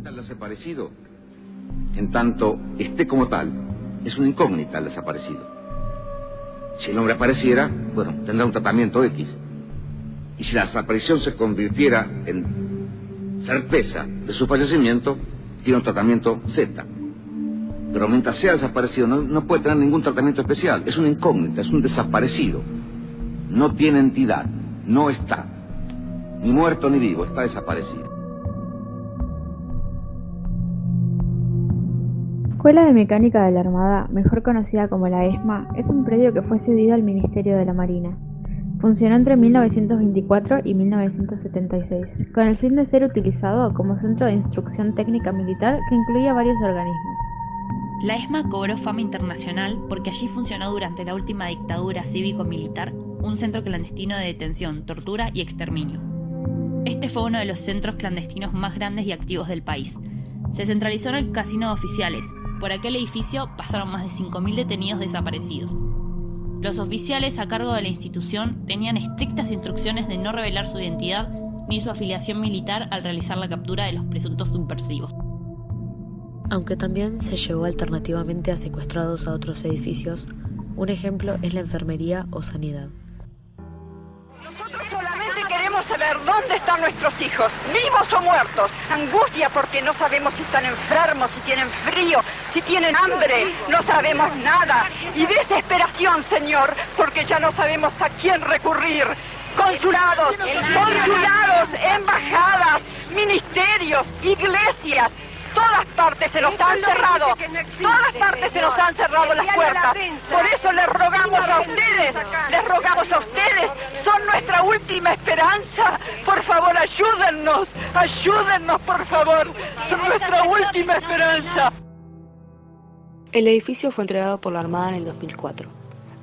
El desaparecido, en tanto esté como tal, es una incógnita el desaparecido. Si el hombre apareciera, bueno, tendrá un tratamiento X. Y si la desaparición se convirtiera en certeza de su fallecimiento, tiene un tratamiento Z. Pero mientras sea desaparecido, no puede tener ningún tratamiento especial. Es una incógnita, es un desaparecido. No tiene entidad, no está. Ni muerto ni vivo, está desaparecido. Escuela de Mecánica de la Armada, mejor conocida como la ESMA, es un predio que fue cedido al Ministerio de la Marina. Funcionó entre 1924 y 1976, con el fin de ser utilizado como centro de instrucción técnica militar que incluía varios organismos. La ESMA cobró fama internacional porque allí funcionó durante la última dictadura cívico-militar un centro clandestino de detención, tortura y exterminio. Este fue uno de los centros clandestinos más grandes y activos del país. Se centralizó en el casino de oficiales. Por aquel edificio pasaron más de 5.000 detenidos desaparecidos. Los oficiales a cargo de la institución tenían estrictas instrucciones de no revelar su identidad ni su afiliación militar al realizar la captura de los presuntos subversivos. Aunque también se llevó alternativamente a secuestrados a otros edificios, un ejemplo es la enfermería o sanidad. Queremos saber dónde están nuestros hijos, vivos o muertos. Angustia porque no sabemos si están enfermos, si tienen frío, si tienen hambre. No sabemos nada. Y desesperación, Señor, porque ya no sabemos a quién recurrir. Consulados, embajadas, ministerios, iglesias. Todas partes se nos han cerrado, todas partes se nos han cerrado las puertas. Por eso les rogamos a ustedes, son nuestra última esperanza. Por favor, ayúdennos, por favor, son nuestra última esperanza. El edificio fue entregado por la Armada en el 2004.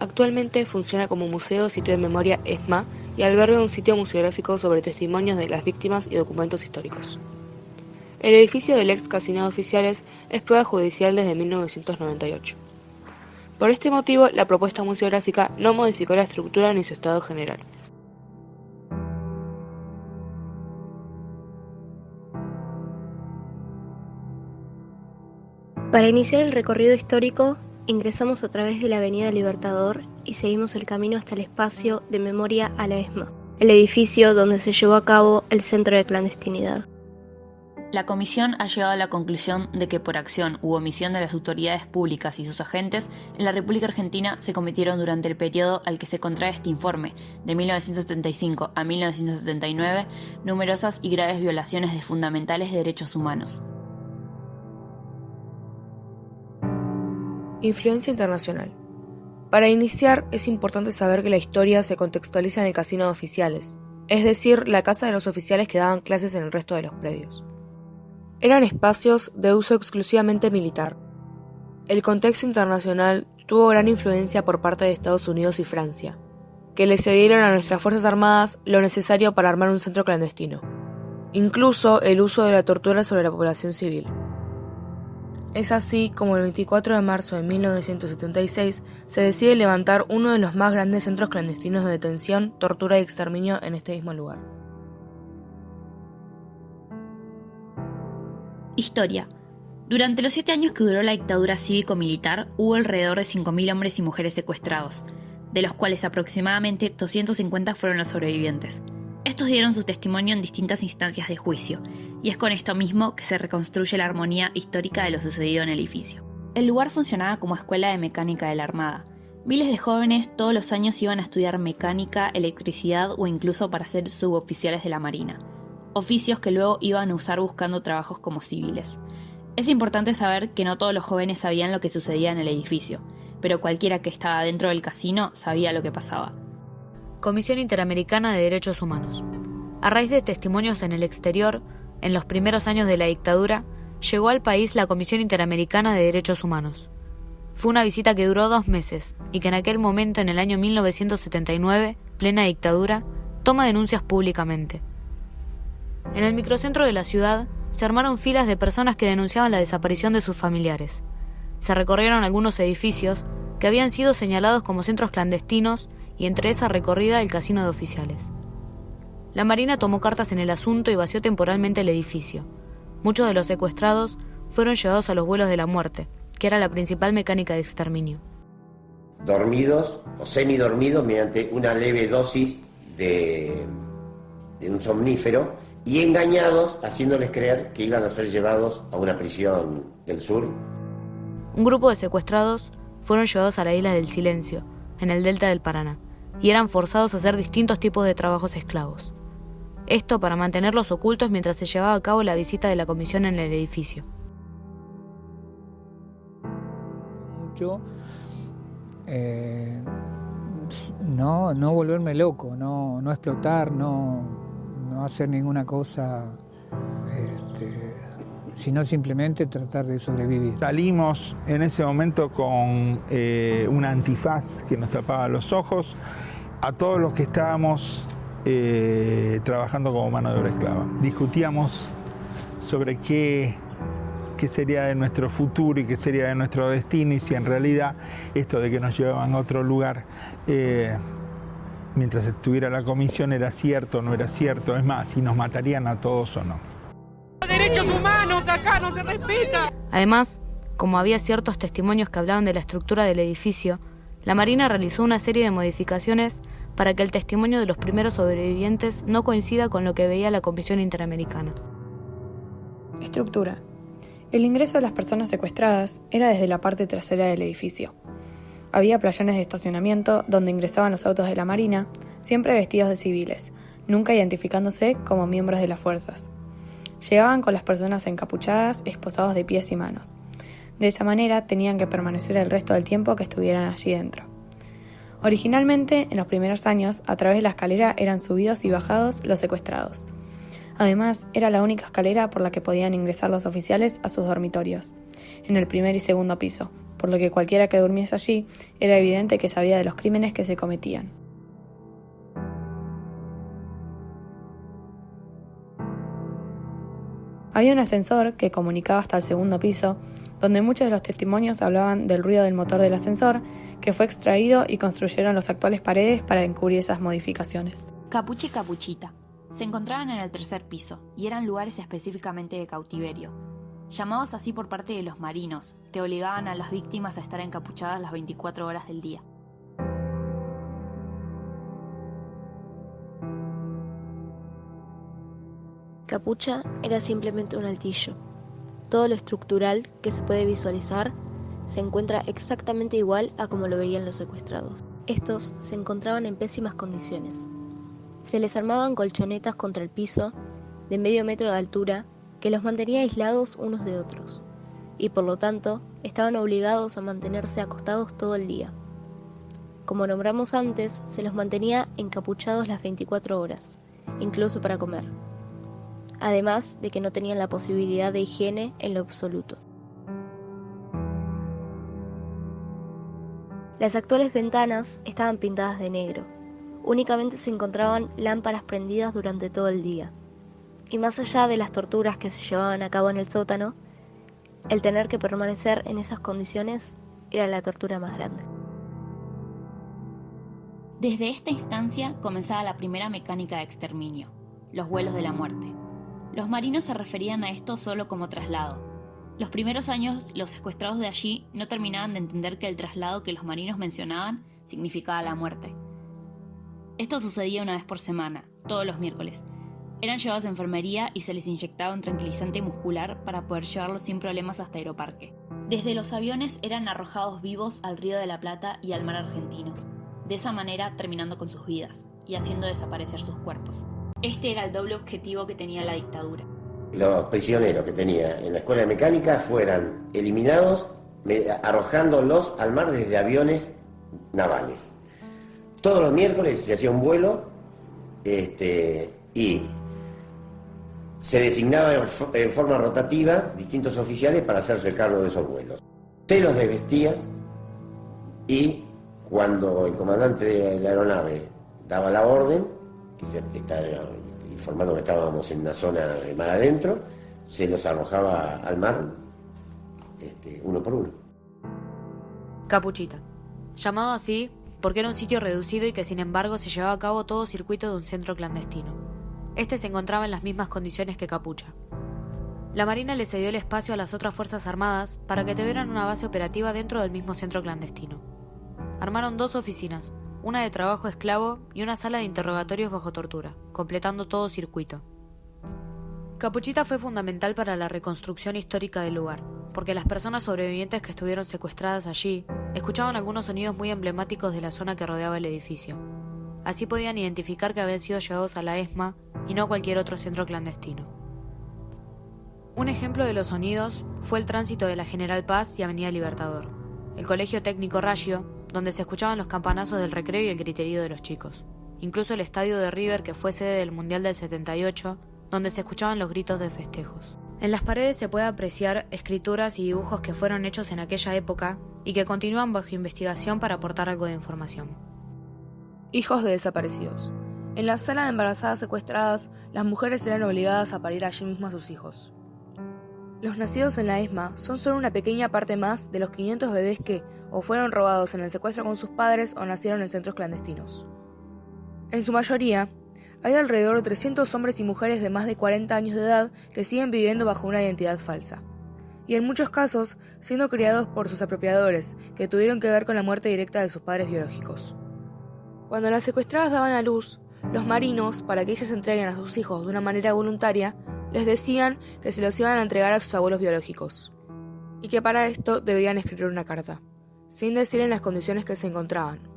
Actualmente funciona como museo, sitio de memoria ESMA y alberga un sitio museográfico sobre testimonios de las víctimas y documentos históricos. El edificio del ex casino de oficiales es prueba judicial desde 1998. Por este motivo, la propuesta museográfica no modificó la estructura ni su estado general. Para iniciar el recorrido histórico, ingresamos a través de la Avenida Libertador y seguimos el camino hasta el espacio de memoria a la ESMA, el edificio donde se llevó a cabo el centro de clandestinidad. La comisión ha llegado a la conclusión de que por acción u omisión de las autoridades públicas y sus agentes, en la República Argentina se cometieron durante el periodo al que se contrae este informe, de 1975 a 1979, numerosas y graves violaciones de fundamentales derechos humanos. Influencia internacional. Para iniciar, es importante saber que la historia se contextualiza en el casino de oficiales, es decir, la casa de los oficiales que daban clases en el resto de los predios. Eran espacios de uso exclusivamente militar. El contexto internacional tuvo gran influencia por parte de Estados Unidos y Francia, que le cedieron a nuestras Fuerzas Armadas lo necesario para armar un centro clandestino, incluso el uso de la tortura sobre la población civil. Es así como el 24 de marzo de 1976 se decide levantar uno de los más grandes centros clandestinos de detención, tortura y exterminio en este mismo lugar. Historia. Durante los 7 años que duró la dictadura cívico-militar, hubo alrededor de 5.000 hombres y mujeres secuestrados, de los cuales aproximadamente 250 fueron los sobrevivientes. Estos dieron su testimonio en distintas instancias de juicio, y es con esto mismo que se reconstruye la armonía histórica de lo sucedido en el edificio. El lugar funcionaba como escuela de mecánica de la Armada. Miles de jóvenes todos los años iban a estudiar mecánica, electricidad o incluso para ser suboficiales de la Marina, oficios que luego iban a usar buscando trabajos como civiles. Es importante saber que no todos los jóvenes sabían lo que sucedía en el edificio, pero cualquiera que estaba dentro del casino sabía lo que pasaba. Comisión Interamericana de Derechos Humanos. A raíz de testimonios en el exterior, en los primeros años de la dictadura, llegó al país la Comisión Interamericana de Derechos Humanos. Fue una visita que duró 2 meses y que en aquel momento, en el año 1979, plena dictadura, toma denuncias públicamente. En el microcentro de la ciudad se armaron filas de personas que denunciaban la desaparición de sus familiares. Se recorrieron algunos edificios que habían sido señalados como centros clandestinos y entre esa recorrida el casino de oficiales. La Marina tomó cartas en el asunto y vació temporalmente el edificio. Muchos de los secuestrados fueron llevados a los vuelos de la muerte, que era la principal mecánica de exterminio. Dormidos o semidormidos mediante una leve dosis de un somnífero y engañados, haciéndoles creer que iban a ser llevados a una prisión del sur. Un grupo de secuestrados fueron llevados a la isla del Silencio, en el delta del Paraná, y eran forzados a hacer distintos tipos de trabajos esclavos. Esto para mantenerlos ocultos mientras se llevaba a cabo la visita de la comisión en el edificio. No volverme loco, no explotar, no hacer ninguna cosa, sino simplemente tratar de sobrevivir. Salimos en ese momento con una antifaz que nos tapaba los ojos a todos los que estábamos trabajando como mano de obra esclava. Discutíamos sobre qué sería de nuestro futuro y qué sería de nuestro destino, y si en realidad esto de que nos llevaban a otro lugar mientras estuviera la comisión era cierto o no era cierto, es más, si nos matarían a todos o no. ¡Derechos humanos! ¡Acá no se respeta! Además, como había ciertos testimonios que hablaban de la estructura del edificio, la Marina realizó una serie de modificaciones para que el testimonio de los primeros sobrevivientes no coincida con lo que veía la Comisión Interamericana. Estructura. El ingreso de las personas secuestradas era desde la parte trasera del edificio. Había playones de estacionamiento donde ingresaban los autos de la Marina, siempre vestidos de civiles, nunca identificándose como miembros de las fuerzas. Llegaban con las personas encapuchadas, esposados de pies y manos. De esa manera tenían que permanecer el resto del tiempo que estuvieran allí dentro. Originalmente, en los primeros años, a través de la escalera eran subidos y bajados los secuestrados. Además, era la única escalera por la que podían ingresar los oficiales a sus dormitorios, en el primer y segundo piso, por lo que cualquiera que durmiese allí era evidente que sabía de los crímenes que se cometían. Había un ascensor que comunicaba hasta el segundo piso, donde muchos de los testimonios hablaban del ruido del motor del ascensor, que fue extraído y construyeron las actuales paredes para encubrir esas modificaciones. Capucha y Capuchita se encontraban en el tercer piso y eran lugares específicamente de cautiverio, llamados así por parte de los marinos, que obligaban a las víctimas a estar encapuchadas las 24 horas del día. Capucha era simplemente un altillo. Todo lo estructural que se puede visualizar se encuentra exactamente igual a como lo veían los secuestrados. Estos se encontraban en pésimas condiciones. Se les armaban colchonetas contra el piso de medio metro de altura que los mantenía aislados unos de otros, y por lo tanto estaban obligados a mantenerse acostados todo el día. Como nombramos antes, se los mantenía encapuchados las 24 horas, incluso para comer. Además de que no tenían la posibilidad de higiene en lo absoluto. Las actuales ventanas estaban pintadas de negro. Únicamente se encontraban lámparas prendidas durante todo el día. Y más allá de las torturas que se llevaban a cabo en el sótano, el tener que permanecer en esas condiciones era la tortura más grande. Desde esta instancia comenzaba la primera mecánica de exterminio, los vuelos de la muerte. Los marinos se referían a esto solo como traslado. Los primeros años, los secuestrados de allí no terminaban de entender que el traslado que los marinos mencionaban significaba la muerte. Esto sucedía una vez por semana, todos los miércoles. Eran llevados a enfermería y se les inyectaba un tranquilizante muscular para poder llevarlos sin problemas hasta Aeroparque. Desde los aviones eran arrojados vivos al Río de la Plata y al mar argentino, de esa manera terminando con sus vidas y haciendo desaparecer sus cuerpos. Este era el doble objetivo que tenía la dictadura. Los prisioneros que tenía en la escuela de mecánica fueran eliminados arrojándolos al mar desde aviones navales. Todos los miércoles se hacía un vuelo y se designaba en forma rotativa distintos oficiales para hacerse cargo de esos vuelos. Se los desvestía y cuando el comandante de la aeronave daba la orden, que ya estaba informando que estábamos en una zona de mar adentro, se los arrojaba al mar uno por uno. Capuchita, llamado así porque era un sitio reducido y que sin embargo se llevaba a cabo todo circuito de un centro clandestino. Este se encontraba en las mismas condiciones que Capucha. La Marina le cedió el espacio a las otras fuerzas armadas para que tuvieran una base operativa dentro del mismo centro clandestino. Armaron 2 oficinas, una de trabajo esclavo y una sala de interrogatorios bajo tortura, completando todo circuito. Capuchita fue fundamental para la reconstrucción histórica del lugar, porque las personas sobrevivientes que estuvieron secuestradas allí escuchaban algunos sonidos muy emblemáticos de la zona que rodeaba el edificio. Así podían identificar que habían sido llevados a la ESMA y no a cualquier otro centro clandestino. Un ejemplo de los sonidos fue el tránsito de la General Paz y Avenida Libertador, el Colegio Técnico Raggio, donde se escuchaban los campanazos del recreo y el griterío de los chicos. Incluso el estadio de River, que fue sede del Mundial del 78, donde se escuchaban los gritos de festejos. En las paredes se puede apreciar escrituras y dibujos que fueron hechos en aquella época y que continúan bajo investigación para aportar algo de información. Hijos de desaparecidos. En la sala de embarazadas secuestradas, las mujeres eran obligadas a parir allí mismo a sus hijos. Los nacidos en la ESMA son solo una pequeña parte más de los 500 bebés que o fueron robados en el secuestro con sus padres o nacieron en centros clandestinos. En su mayoría, hay alrededor de 300 hombres y mujeres de más de 40 años de edad que siguen viviendo bajo una identidad falsa, y en muchos casos siendo criados por sus apropiadores, que tuvieron que ver con la muerte directa de sus padres biológicos. Cuando las secuestradas daban a luz, los marinos, para que ellas entreguen a sus hijos de una manera voluntaria, les decían que se los iban a entregar a sus abuelos biológicos, y que para esto debían escribir una carta, sin decir en las condiciones que se encontraban,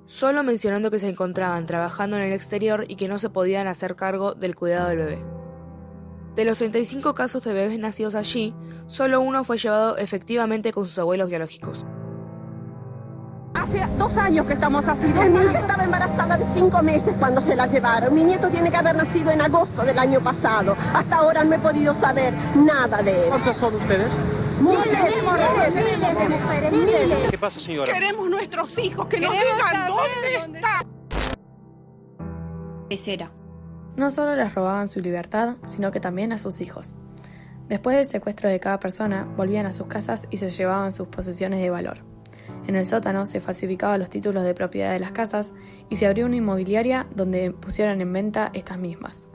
solo mencionando que se encontraban trabajando en el exterior y que no se podían hacer cargo del cuidado del bebé. De los 35 casos de bebés nacidos allí, solo uno fue llevado efectivamente con sus abuelos biológicos. Hace 2 años que estamos así. Mi hija estaba embarazada de 5 meses cuando se la llevaron. Mi nieto tiene que haber nacido en agosto del año pasado. Hasta ahora no he podido saber nada de él. ¿Cuántos son ustedes? Miles. ¿Qué pasa, señora? Queremos nuestros hijos, que nos digan dónde están. Pecera. No solo les robaban su libertad, sino que también a sus hijos. Después del secuestro de cada persona, volvían a sus casas y se llevaban sus posesiones de valor. En el sótano se falsificaban los títulos de propiedad de las casas y se abrió una inmobiliaria donde pusieron en venta estas mismas.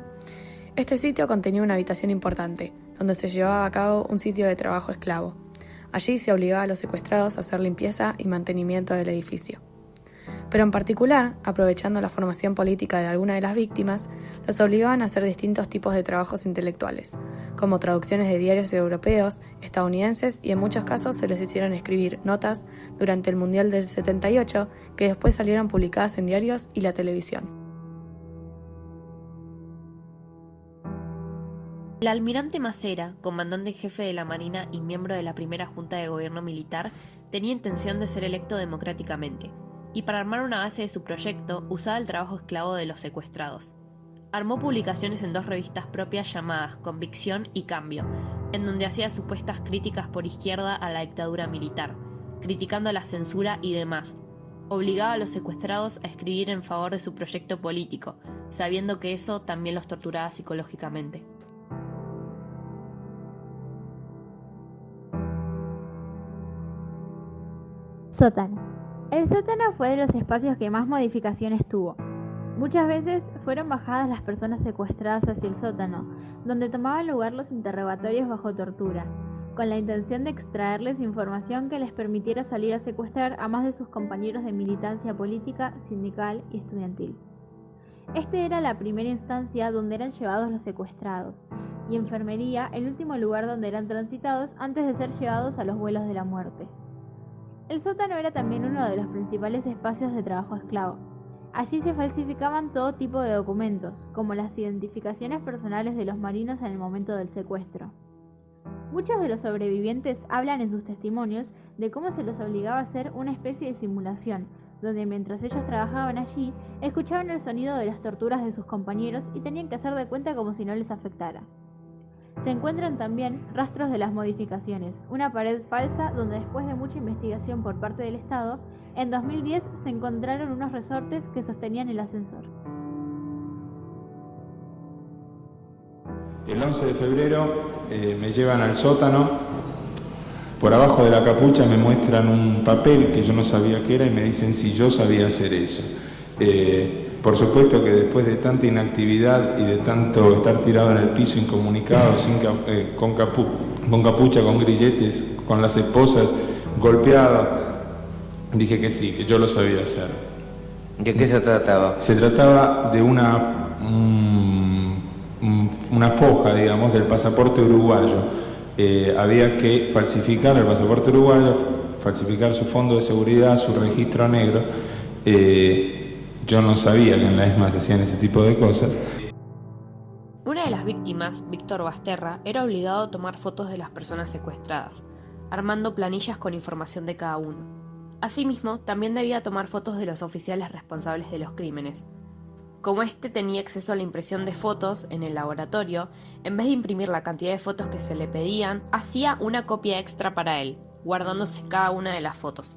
Este sitio contenía una habitación importante, donde se llevaba a cabo un sitio de trabajo esclavo. Allí se obligaba a los secuestrados a hacer limpieza y mantenimiento del edificio. Pero en particular, aprovechando la formación política de alguna de las víctimas, los obligaban a hacer distintos tipos de trabajos intelectuales, como traducciones de diarios europeos, estadounidenses y en muchos casos se les hicieron escribir notas durante el Mundial del 78 que después salieron publicadas en diarios y la televisión. El almirante Macera, comandante en jefe de la Marina y miembro de la primera Junta de Gobierno Militar, tenía intención de ser electo democráticamente, y para armar una base de su proyecto usaba el trabajo esclavo de los secuestrados. Armó publicaciones en 2 revistas propias llamadas Convicción y Cambio, en donde hacía supuestas críticas por izquierda a la dictadura militar, criticando la censura y demás. Obligaba a los secuestrados a escribir en favor de su proyecto político, sabiendo que eso también los torturaba psicológicamente. Sótano. El sótano fue de los espacios que más modificaciones tuvo. Muchas veces fueron bajadas las personas secuestradas hacia el sótano, donde tomaban lugar los interrogatorios bajo tortura, con la intención de extraerles información que les permitiera salir a secuestrar a más de sus compañeros de militancia política, sindical y estudiantil. Este era la primera instancia donde eran llevados los secuestrados, y enfermería el último lugar donde eran transitados antes de ser llevados a los vuelos de la muerte. El sótano era también uno de los principales espacios de trabajo esclavo. Allí se falsificaban todo tipo de documentos, como las identificaciones personales de los marinos en el momento del secuestro. Muchos de los sobrevivientes hablan en sus testimonios de cómo se los obligaba a hacer una especie de simulación, donde mientras ellos trabajaban allí, escuchaban el sonido de las torturas de sus compañeros y tenían que hacer de cuenta como si no les afectara. Se encuentran también rastros de las modificaciones, una pared falsa donde después de mucha investigación por parte del Estado, en 2010 se encontraron unos resortes que sostenían el ascensor. El 11 de febrero me llevan al sótano, por abajo de la capucha me muestran un papel que yo no sabía qué era y me dicen si yo sabía hacer eso. Por supuesto que después de tanta inactividad y de tanto estar tirado en el piso incomunicado, con capucha, con grilletes, con las esposas golpeadas, dije que sí, que yo lo sabía hacer. ¿De qué se trataba? Se trataba de una foja, digamos, del pasaporte uruguayo. Había que falsificar el pasaporte uruguayo, falsificar su fondo de seguridad, su registro negro. Yo no sabía que en la ESMA se hacían ese tipo de cosas. Una de las víctimas, Víctor Basterra, era obligado a tomar fotos de las personas secuestradas, armando planillas con información de cada uno. Asimismo, también debía tomar fotos de los oficiales responsables de los crímenes. Como este tenía acceso a la impresión de fotos en el laboratorio, en vez de imprimir la cantidad de fotos que se le pedían, hacía una copia extra para él, guardándose cada una de las fotos.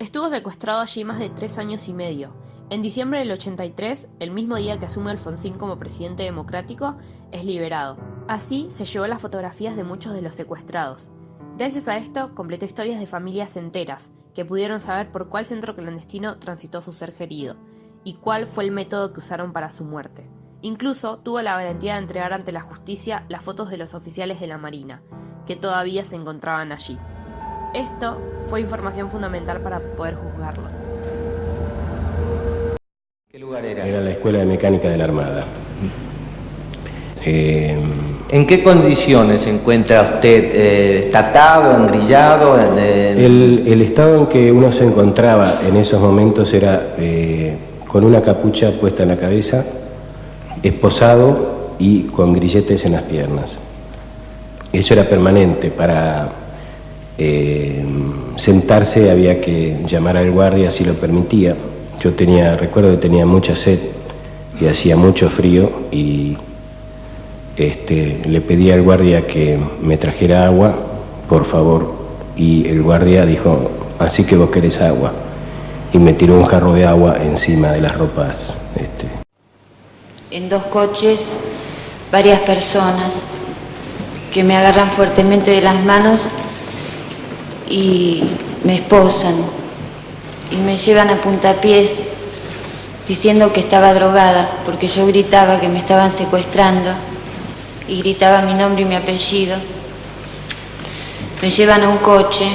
Estuvo secuestrado allí más de 3 años y medio. En diciembre del 83, el mismo día que asume Alfonsín como presidente democrático, es liberado. Así se llevó las fotografías de muchos de los secuestrados. Gracias a esto, completó historias de familias enteras, que pudieron saber por cuál centro clandestino transitó su ser querido, y cuál fue el método que usaron para su muerte. Incluso tuvo la valentía de entregar ante la justicia las fotos de los oficiales de la Marina, que todavía se encontraban allí. Esto fue información fundamental para poder juzgarlo. ¿Qué lugar era? Era la Escuela de Mecánica de la Armada. ¿En qué condiciones se encuentra usted? ¿Estatado, engrillado? El estado en que uno se encontraba en esos momentos era con una capucha puesta en la cabeza, esposado y con grilletes en las piernas. Eso era permanente. Para sentarse había que llamar al guardia si lo permitía. Yo recuerdo que tenía mucha sed y hacía mucho frío y le pedí al guardia que me trajera agua, por favor, y el guardia dijo, así que vos querés agua, y me tiró un jarro de agua encima de las ropas. En 2 coches, varias personas que me agarran fuertemente de las manos y me esposan y me llevan a puntapiés diciendo que estaba drogada porque yo gritaba que me estaban secuestrando y gritaba mi nombre y mi apellido. Me llevan a un coche,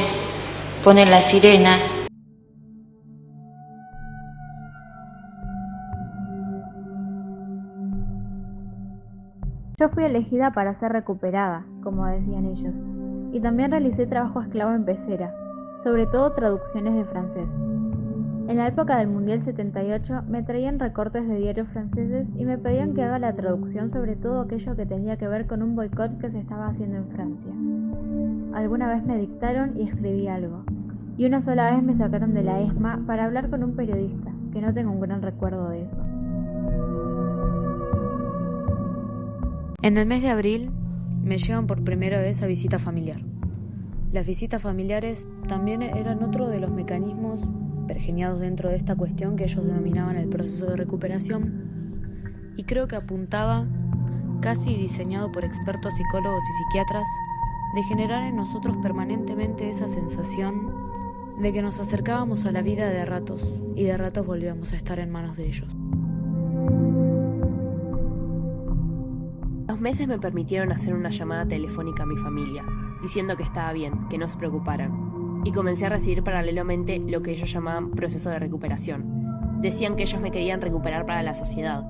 ponen la sirena. Yo fui elegida para ser recuperada, como decían ellos, y también realicé trabajo esclavo en pecera, sobre todo traducciones de francés. En la época del Mundial 78 me traían recortes de diarios franceses y me pedían que haga la traducción sobre todo aquello que tenía que ver con un boicot que se estaba haciendo en Francia. Alguna vez me dictaron y escribí algo, y una sola vez me sacaron de la ESMA para hablar con un periodista, que no tengo un gran recuerdo de eso. En el mes de abril me llevan por primera vez a visita familiar. Las visitas familiares también eran otro de los mecanismos pergeñados dentro de esta cuestión que ellos denominaban el proceso de recuperación, y creo que apuntaba, casi diseñado por expertos psicólogos y psiquiatras, de generar en nosotros permanentemente esa sensación de que nos acercábamos a la vida de ratos y de ratos volvíamos a estar en manos de ellos. Los meses me permitieron hacer una llamada telefónica a mi familia, diciendo que estaba bien, que no se preocuparan. Y comencé a recibir paralelamente lo que ellos llamaban proceso de recuperación. Decían que ellos me querían recuperar para la sociedad,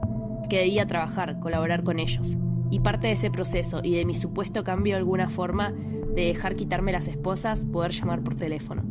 que debía trabajar, colaborar con ellos. Y parte de ese proceso y de mi supuesto cambio de alguna forma de dejar quitarme las esposas, poder llamar por teléfono.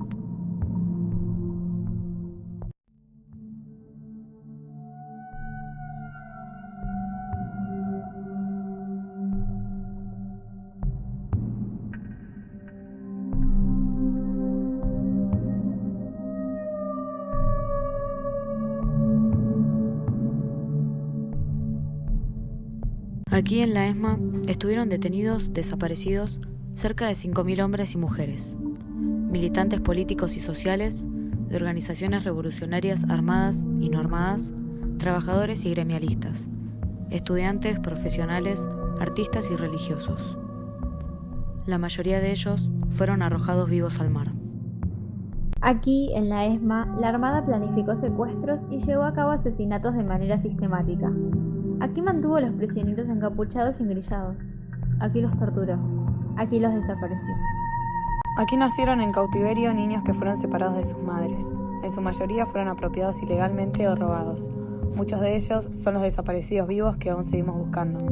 Aquí en la ESMA estuvieron detenidos, desaparecidos, cerca de 5.000 hombres y mujeres, militantes políticos y sociales, de organizaciones revolucionarias armadas y no armadas, trabajadores y gremialistas, estudiantes, profesionales, artistas y religiosos. La mayoría de ellos fueron arrojados vivos al mar. Aquí, en la ESMA, la Armada planificó secuestros y llevó a cabo asesinatos de manera sistemática. Aquí mantuvo a los prisioneros encapuchados y engrillados. Aquí los torturó. Aquí los desapareció. Aquí nacieron en cautiverio niños que fueron separados de sus madres. En su mayoría fueron apropiados ilegalmente o robados. Muchos de ellos son los desaparecidos vivos que aún seguimos buscando.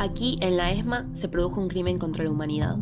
Aquí, en la ESMA, se produjo un crimen contra la humanidad.